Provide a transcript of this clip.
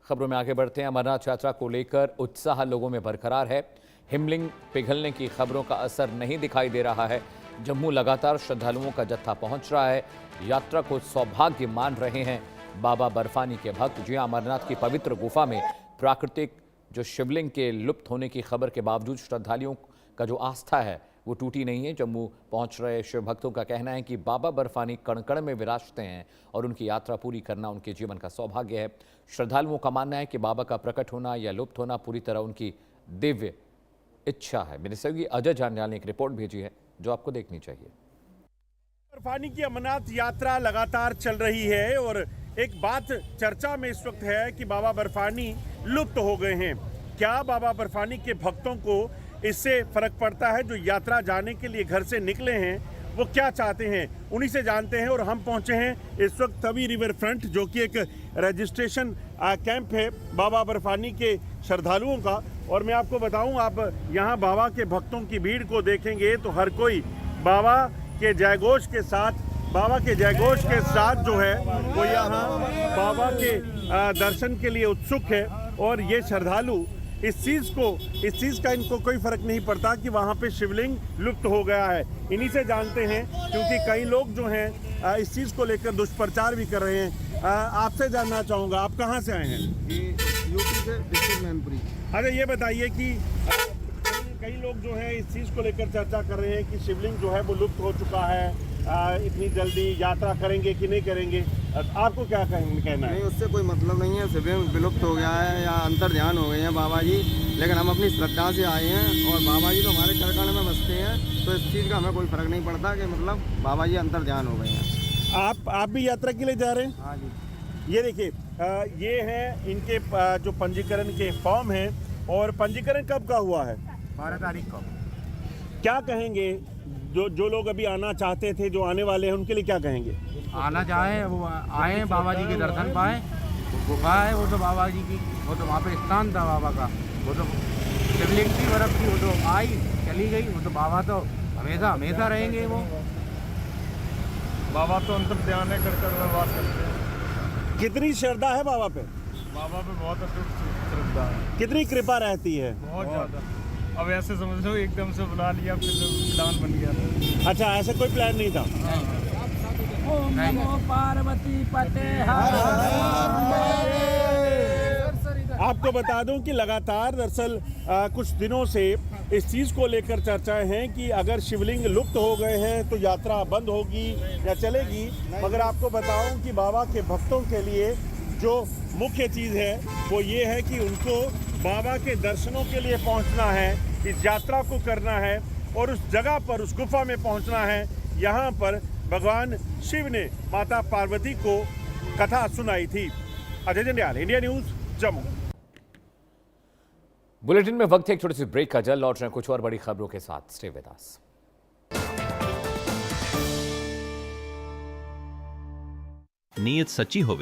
खबरों में आगे बढ़ते हैं। अमरनाथ यात्रा को लेकर उत्साह लोगों में बरकरार है। हिमलिंग पिघलने की खबरों का असर नहीं दिखाई दे रहा है। जम्मू लगातार श्रद्धालुओं का जत्था पहुंच रहा है। यात्रा को सौभाग्य मान रहे हैं बाबा बर्फानी के भक्त। जी अमरनाथ की पवित्र गुफा में प्राकृतिक जो शिवलिंग के लुप्त होने की खबर के बावजूद श्रद्धालुओं का जो आस्था है वो टूटी नहीं है। जम्मू पहुंच रहे शिव भक्तों का कहना है कि बाबा बर्फानी कण कण में विराजते हैं और उनकी यात्रा पूरी करना उनके जीवन का सौभाग्य है। श्रद्धालुओं का मानना है कि बाबा का प्रकट होना या लुप्त होना पूरी तरह उनकी दिव्य इच्छा है। मेरे सहयोगी अजय जांडियाल ने एक रिपोर्ट भेजी है जो आपको देखनी चाहिए। बर्फानी की अमरनाथ यात्रा लगातार चल रही है और एक बात चर्चा में इस वक्त है कि बाबा बर्फानी लुप्त हो गए हैं। क्या बाबा बर्फानी के भक्तों को इससे फर्क पड़ता है? जो यात्रा जाने के लिए घर से निकले हैं वो क्या चाहते हैं, उन्हीं से जानते हैं। और हम पहुंचे हैं इस वक्त तवी रिवर फ्रंट, जो कि एक रजिस्ट्रेशन कैंप है बाबा बर्फानी के श्रद्धालुओं का। और मैं आपको बताऊं, आप यहाँ बाबा के भक्तों की भीड़ को देखेंगे तो हर कोई बाबा के जयघोष के साथ जो है वो यहाँ बाबा के दर्शन के लिए उत्सुक है। और ये श्रद्धालु इस चीज़ का इनको कोई फर्क नहीं पड़ता कि वहाँ पे शिवलिंग लुप्त हो गया है। इन्हीं से जानते हैं, क्योंकि कई लोग जो हैं इस चीज़ को लेकर दुष्प्रचार भी कर रहे हैं। आपसे जानना चाहूँगा, आप कहाँ से आए हैं? यूपी से, डिस्ट्रिक्ट मैनपुरी। अच्छा, ये बताइए कि कई लोग जो है इस चीज़ को लेकर चर्चा कर रहे हैं कि शिवलिंग जो है वो लुप्त हो चुका है, इतनी जल्दी यात्रा करेंगे कि नहीं करेंगे, आपको क्या कहना है? नहीं, उससे कोई मतलब नहीं है। शिवलिंग विलुप्त हो गया है या अंतर ध्यान हो गए हैं बाबा जी, लेकिन हम अपनी श्रद्धा से आए हैं और बाबा जी तो हमारे कण में बसते हैं, तो इस चीज़ का हमें कोई फर्क नहीं पड़ता कि मतलब बाबा जी अंतर ध्यान हो गए हैं। आप भी यात्रा के लिए जा रहे हैं? हाँ जी। ये देखिए, ये है इनके जो पंजीकरण के फॉर्म हैं। और पंजीकरण कब का हुआ है? 12 तारीख को। क्या कहेंगे जो लोग अभी आना चाहते थे, जो आने वाले हैं, उनके लिए क्या कहेंगे? आना चाहे वो आए, बाबा जी के दर्शन पाए। गुफा है वो तो बाबा जी की, वो तो वहाँ पे स्थान था बाबा का, वो तो शिवलिंग की बर्फ थी, वो तो आई चली गई, वो तो बाबा तो हमेशा हमेशा रहेंगे। वो बाबा तो अंतर ध्यान है, कर में वास करते हैं। कितनी श्रद्धा है बाबा पे? बाबा पे बहुत अटूट श्रद्धा है। कितनी कृपा रहती है? बहुत ज़्यादा। अब ऐसे समझ लो एकदम से बुला लिया, फिर प्लान बन गया। अच्छा, ऐसा कोई प्लान नहीं था? ओम नमो पार्वती पते। आपको बता दूं कि लगातार दरअसल कुछ दिनों से इस चीज़ को लेकर चर्चाएं हैं कि अगर शिवलिंग लुप्त हो गए हैं तो यात्रा बंद होगी या चलेगी। मगर आपको बताऊं कि बाबा के भक्तों के लिए जो मुख्य चीज़ है वो ये है कि उनको बाबा के दर्शनों के लिए पहुंचना है, इस यात्रा को करना है और उस जगह पर, उस गुफा में पहुंचना है। यहाँ पर भगवान शिव ने माता पार्वती को कथा सुनाई थी। Ajay Jandial, India news, Jammu. Bulletin में वक्त है एक छोटी सी ब्रेक का। जल्द लौट रहे हैं कुछ और बड़ी खबरों के साथ। Stay with us. नीयत सच्ची हो